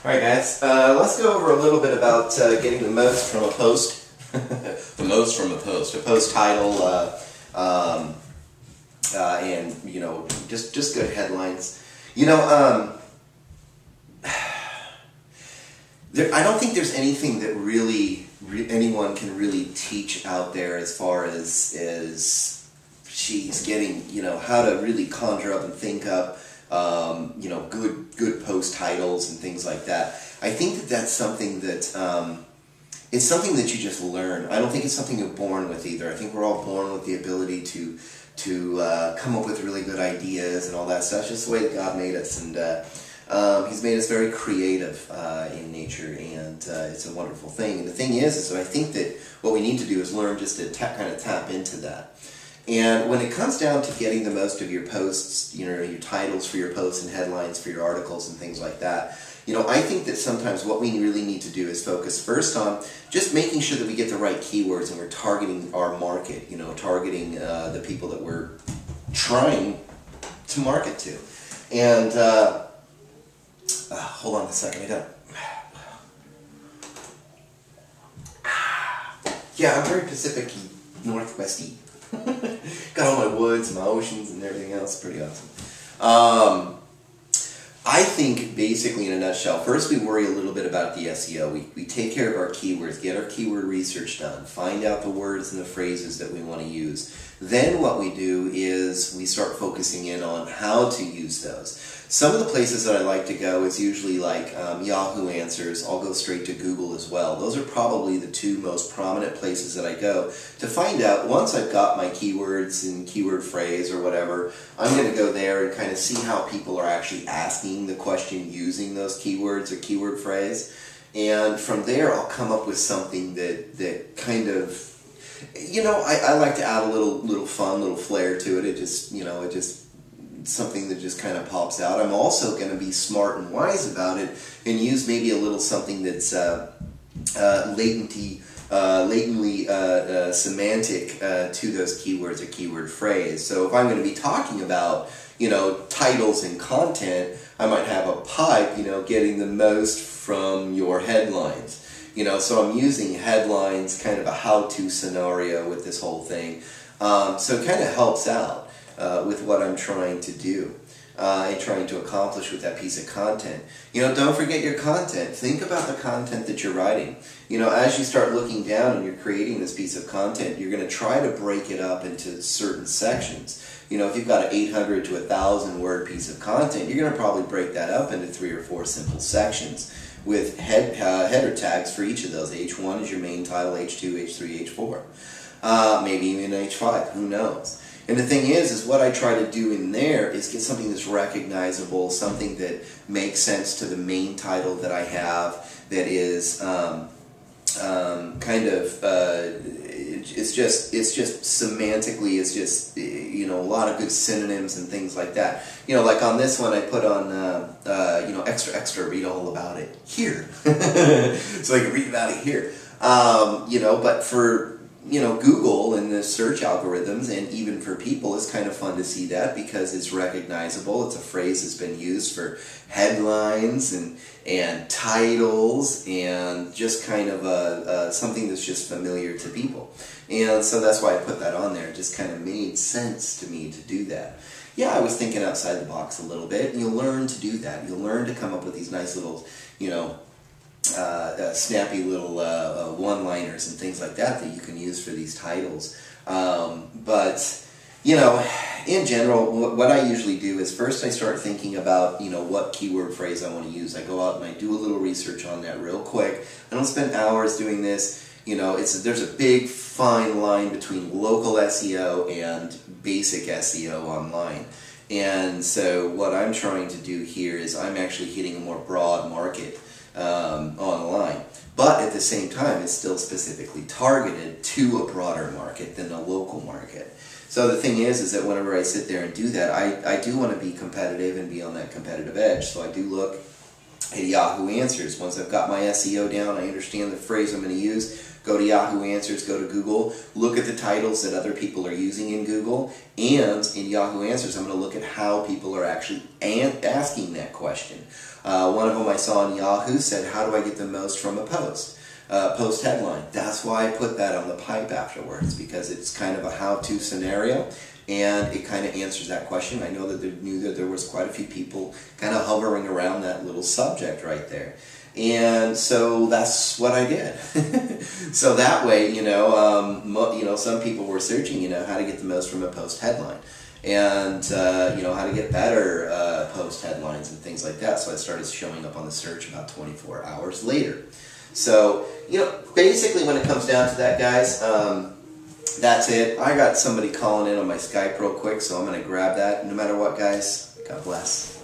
Alright guys, let's go over a little bit about getting the most from a post. The most from a post title, and, you know, just good headlines. You know, I don't think there's anything that anyone can really teach out there as far as she's getting, you know, how to really conjure up and think up, you know, good post titles and things like that. I think that that's something that, it's something that you just learn. I don't think it's something you're born with either. I think we're all born with the ability to come up with really good ideas and all that stuff. It's just the way that God made us, and He's made us very creative in nature, and it's a wonderful thing. And the thing is I think that what we need to do is learn just to kind of tap into that. And when it comes down to getting the most of your posts, you know, your titles for your posts and headlines for your articles and things like that, you know, I think that sometimes what we really need to do is focus first on just making sure that we get the right keywords and we're targeting our market, you know, targeting the people that we're trying to market to. And hold on a second, yeah, I'm very Pacific Northwesty. Got all my woods, my oceans, and everything else. Pretty awesome. I think, basically, in a nutshell, first we worry a little bit about the SEO. We take care of our keywords, get our keyword research done, find out the words and the phrases that we want to use. Then what we do is we start focusing in on how to use those. Some of the places that I like to go is usually like Yahoo Answers. I'll go straight to Google as well. Those are probably the two most prominent places that I go to find out, once I've got my keywords and keyword phrase or whatever, I'm going to go there and kind of see how people are actually asking the question using those keywords or keyword phrase. And from there I'll come up with something that kind of, you know, I like to add a little fun, little flair to it. It just, you know, something that just kind of pops out. I'm also going to be smart and wise about it and use maybe a little something that's latently semantic to those keywords or keyword phrase. So if I'm going to be talking about, you know, titles and content, I might have a pipe, you know, getting the most from your headlines. You know, so I'm using headlines, kind of a how-to scenario with this whole thing. So it kind of helps out with what I'm trying to do and trying to accomplish with that piece of content. You know, don't forget your content. Think about the content that you're writing. You know, as you start looking down and you're creating this piece of content, you're going to try to break it up into certain sections. You know, if you've got an 800 to 1,000 word piece of content, you're going to probably break that up into 3 or 4 simple sections with header tags for each of those. H1 is your main title, H2, H3, H4. Maybe even H5, who knows? And the thing is what I try to do in there is get something that's recognizable, something that makes sense to the main title that I have, that is kind of, it's just semantically, it's just, you know, a lot of good synonyms and things like that. You know, like on this one I put on, you know, extra, read all about it here. So I can read about it here. You know, but for, you know, Google and the search algorithms, and even for people, it's kind of fun to see that because it's recognizable. It's a phrase that's been used for headlines and titles and just kind of something that's just familiar to people. And so that's why I put that on there. It just kind of made sense to me to do that. Yeah, I was thinking outside the box a little bit, and you'll learn to do that. You'll learn to come up with these nice little, you know, snappy little one-liners and things like that that you can use for these titles. But, you know, in general, what I usually do is first I start thinking about, you know, what keyword phrase I want to use. I go out and I do a little research on that real quick. I don't spend hours doing this. You know, there's a big fine line between local SEO and basic SEO online. And so what I'm trying to do here is I'm actually hitting a more broad market online, but at the same time it's still specifically targeted to a broader market than a local market. So the thing is that whenever I sit there and do that, I do want to be competitive and be on that competitive edge. So I do look at Yahoo Answers. Once I've got my SEO down, I understand the phrase I'm going to use, go to Yahoo Answers, go to Google, look at the titles that other people are using in Google, and in Yahoo Answers I'm going to look at how people are actually asking that question. One of them I saw in Yahoo said, how do I get the most from a post? Post headline. That's why I put that on the pipe afterwards, because it's kind of a how-to scenario, and it kind of answers that question. I know that they knew that there was quite a few people kind of hovering around that little subject right there. And so that's what I did. So that way, some people were searching, how to get the most from a post headline, and how to get better post headlines and things like that. So I started showing up on the search about 24 hours later. So, basically when it comes down to that, guys, that's it. I got somebody calling in on my Skype real quick, so I'm going to grab that. No matter what, guys, God bless.